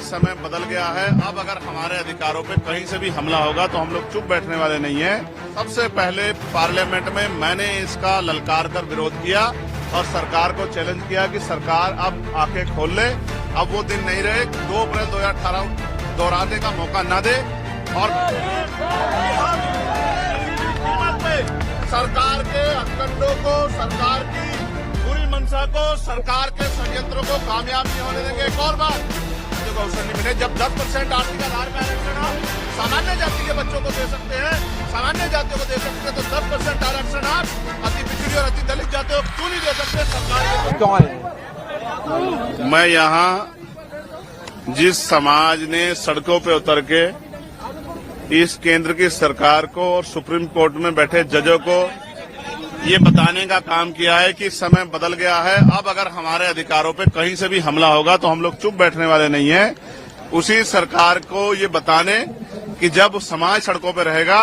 समय बदल गया है। अब अगर हमारे अधिकारों पे कहीं से भी हमला होगा तो हम लोग चुप बैठने वाले नहीं हैं। सबसे पहले पार्लियामेंट में मैंने इसका ललकार कर विरोध किया और सरकार को चैलेंज किया कि सरकार अब आंखें खोल ले। अब वो दिन नहीं रहे 2 अप्रैल 2018 दोहराने का मौका न दे और सरकार के हथकंडों को, सरकार की बुरी मंशा को, सरकार के षड्यंत्रों को कामयाब नहीं होने देंगे। एक और बात जो अवसर नहीं मिले, जब 10% आर्थिक आधार पर आरक्षण आप सामान्य जाति के बच्चों को दे सकते हैं, सामान्य जातियों को दे सकते हैं, तो 10% आरक्षण आप अति पिछड़ी और अति दलित जातियों को क्यों नहीं दे सकते? सरकार कौन है? मैं यहाँ जिस समाज ने सड़कों पे उतर के इस केंद्र की सरकार को और सुप्रीम कोर्ट में बैठे जजों को ये बताने का काम किया है कि समय बदल गया है। अब अगर हमारे अधिकारों पे कहीं से भी हमला होगा तो हम लोग चुप बैठने वाले नहीं हैं। उसी सरकार को ये बताने कि जब समाज सड़कों पे रहेगा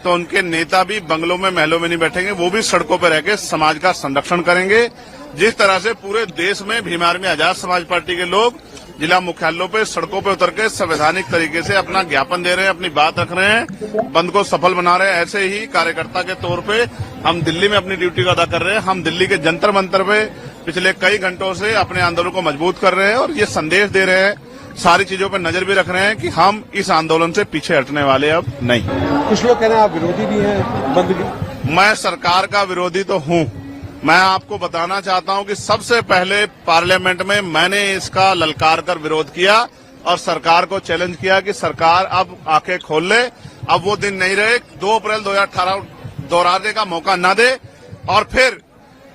तो उनके नेता भी बंगलों में, महलों में नहीं बैठेंगे, वो भी सड़कों पे रह के समाज का संरक्षण करेंगे। जिस तरह से पूरे देश में भीम आर्मी आजाद समाज पार्टी के लोग जिला मुख्यालयों पे सड़कों पे उतर के संवैधानिक तरीके से अपना ज्ञापन दे रहे हैं, अपनी बात रख रहे हैं, बंद को सफल बना रहे हैं, ऐसे ही कार्यकर्ता के तौर पे हम दिल्ली में अपनी ड्यूटी को अदा कर रहे हैं। हम दिल्ली के जंतर मंतर पे पिछले कई घंटों से अपने आंदोलन को मजबूत कर रहे हैं और ये संदेश दे रहे हैं, सारी चीजों पर नजर भी रख रहे हैं कि हम इस आंदोलन से पीछे हटने वाले अब नहीं। कुछ लोग कह रहे हैं आप विरोधी भी हैं बंद की। मैं सरकार का विरोधी तो हूं। मैं आपको बताना चाहता हूं कि सबसे पहले पार्लियामेंट में मैंने इसका ललकार कर विरोध किया और सरकार को चैलेंज किया कि सरकार अब आंखें खोल ले। अब वो दिन नहीं रहे 2 अप्रैल 2018 दोहराने का मौका न दे। और फिर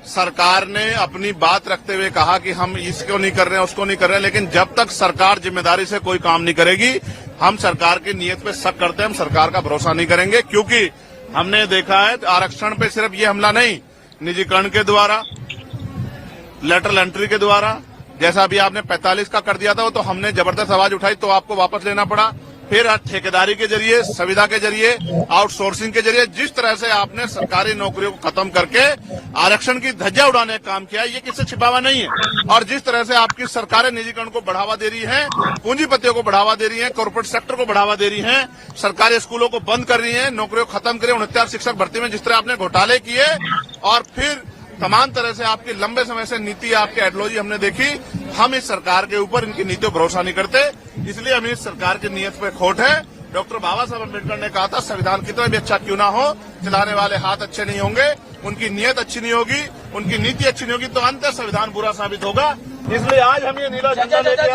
सरकार ने अपनी बात रखते हुए कहा कि हम इसको नहीं कर रहे हैं, उसको नहीं कर रहे हैं, लेकिन जब तक सरकार जिम्मेदारी से कोई काम नहीं करेगी हम सरकार की नीयत पे शक करते हैं, हम सरकार का भरोसा नहीं करेंगे। क्योंकि हमने देखा है आरक्षण पे सिर्फ ये हमला नहीं, निजीकरण के द्वारा, लेटरल एंट्री के द्वारा, जैसा भी आपने 45 का कर दिया था वो तो हमने जबरदस्त आवाज उठाई तो आपको वापस लेना पड़ा। फिर ठेकेदारी के जरिए, संविदा के जरिए, आउटसोर्सिंग के जरिए जिस तरह से आपने सरकारी नौकरियों को खत्म करके आरक्षण की धज्जियां उड़ाने का काम किया, ये किससे छिपावा नहीं है। और जिस तरह से आपकी सरकारें निजीकरण को बढ़ावा दे रही हैं, पूंजीपतियों को बढ़ावा दे रही हैं, कॉर्पोरेट सेक्टर को बढ़ावा दे रही हैं, सरकारी स्कूलों को बंद कर रही हैं, नौकरियों को खत्म करें, 69 शिक्षक भर्ती में जिस तरह आपने घोटाले किए और फिर तमाम तरह से आपकी लंबे समय से नीति, आपकी आइडियोलॉजी हमने देखी। हम इस सरकार के ऊपर, इनकी नीतियों पर भरोसा नहीं करते, इसलिए हमें इस सरकार की नीयत पे खोट है। डॉक्टर बाबा साहब अम्बेडकर ने कहा था संविधान कितना भी अच्छा क्यों ना हो, चलाने वाले हाथ अच्छे नहीं होंगे, उनकी नीयत अच्छी नहीं होगी, उनकी नीति अच्छी नहीं होगी तो अंत संविधान बुरा साबित होगा। इसलिए आज हम ये नीला झंडा लेके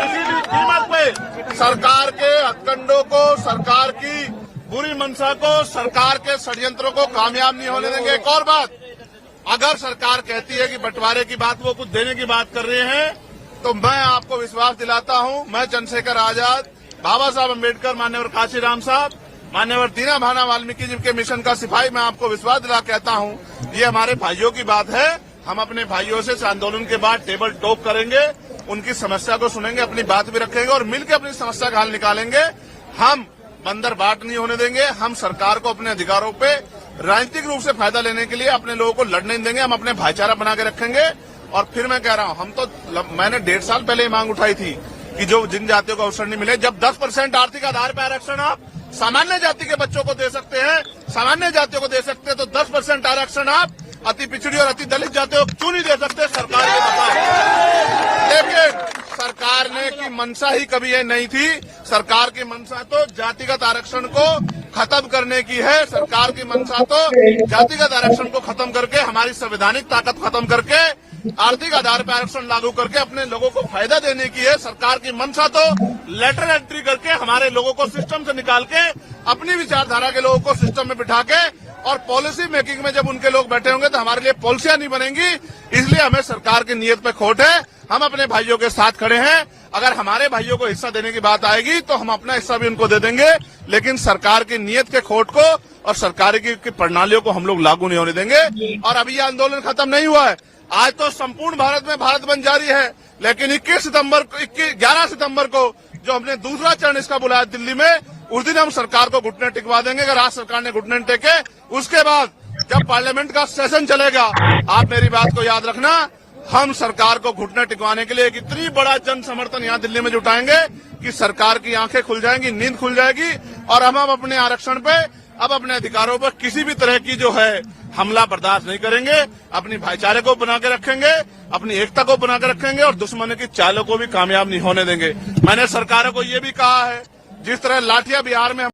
किसी भी कीमत पे सरकार के हथकंडों को, सरकार की बुरी मंशा को, सरकार के षड्यंत्रों को कामयाब नहीं होने देंगे। एक और बात, अगर सरकार कहती है कि बंटवारे की बात, वो कुछ देने की बात कर रहे हैं, तो मैं आपको विश्वास दिलाता हूं, मैं चंद्रशेखर आजाद, बाबा साहब अम्बेडकर, मान्यवर काशीराम साहब, मान्यवर दीना भाना वाल्मीकि जी के मिशन का सिपाही, मैं आपको विश्वास दिला कहता हूं, ये हमारे भाइयों की बात है। हम अपने भाइयों से इस आंदोलन के बाद टेबल टॉक करेंगे, उनकी समस्या को सुनेंगे, अपनी बात भी रखेंगे और मिलकर अपनी समस्या का हल निकालेंगे। हम बंदर बाट नहीं होने देंगे। हम सरकार को अपने अधिकारों पे राजनीतिक रूप से फायदा लेने के लिए अपने लोगों को लड़ने नहीं देंगे। हम अपने भाईचारा बना के रखेंगे। और फिर मैं कह रहा हूं, मैंने 1.5 साल पहले ही मांग उठाई थी कि जो जिन जातियों को अवसर नहीं मिले, जब 10% आर्थिक आधार पर आरक्षण आप सामान्य जाति के बच्चों को दे सकते हैं, सामान्य जातियों को दे सकते हैं, तो 10% आरक्षण आप अति पिछड़ी और अति दलित जातियों को क्यों नहीं दे सकते? सरकार ये बताए। लेकिन सरकार ने की मंशा ही कभी ये नहीं थी। सरकार की मंशा तो जातिगत आरक्षण को खत्म करने की है। सरकार की मंशा तो जातिगत आरक्षण को खत्म करके, हमारी संवैधानिक ताकत खत्म करके, आर्थिक आधार पर आरक्षण लागू करके अपने लोगों को फायदा देने की है। सरकार की मंशा तो लेटर एंट्री करके हमारे लोगों को सिस्टम से निकाल के, अपनी विचारधारा के लोगों को सिस्टम में बिठा के, और पॉलिसी मेकिंग में जब उनके लोग बैठे होंगे तो हमारे लिए पॉलिसियां नहीं बनेंगी। इसलिए हमें सरकार की नीयत पे खोट है। हम अपने भाइयों के साथ खड़े हैं। अगर हमारे भाइयों को हिस्सा देने की बात आएगी तो हम अपना हिस्सा भी उनको दे देंगे, लेकिन सरकार की नीयत के खोट को और सरकार की प्रणालियों को हम लोग लागू नहीं होने देंगे। और अभी ये आंदोलन खत्म नहीं हुआ है। आज तो संपूर्ण भारत में भारत बंद जारी है, लेकिन 11 सितंबर को जो हमने दूसरा चरण इसका बुलाया दिल्ली में, उस दिन हम सरकार को घुटने टिकवा देंगे। अगर आज सरकार ने घुटने टेके, उसके बाद जब पार्लियामेंट का सेशन चलेगा, आप मेरी बात को याद रखना, हम सरकार को घुटने टिकवाने के लिए एक इतनी बड़ा जन समर्थन यहाँ दिल्ली में जुटाएंगे कि सरकार की आंखें खुल जाएंगी, नींद खुल जाएगी और हम अपने आरक्षण पे, अब अपने अधिकारों पर किसी भी तरह की जो है हमला बर्दाश्त नहीं करेंगे। अपनी भाईचारे को बना के रखेंगे, अपनी एकता को बना के रखेंगे और दुश्मन की चालों को भी कामयाब नहीं होने देंगे। मैंने सरकारों को ये भी कहा है, जिस तरह लाठियां बिहार में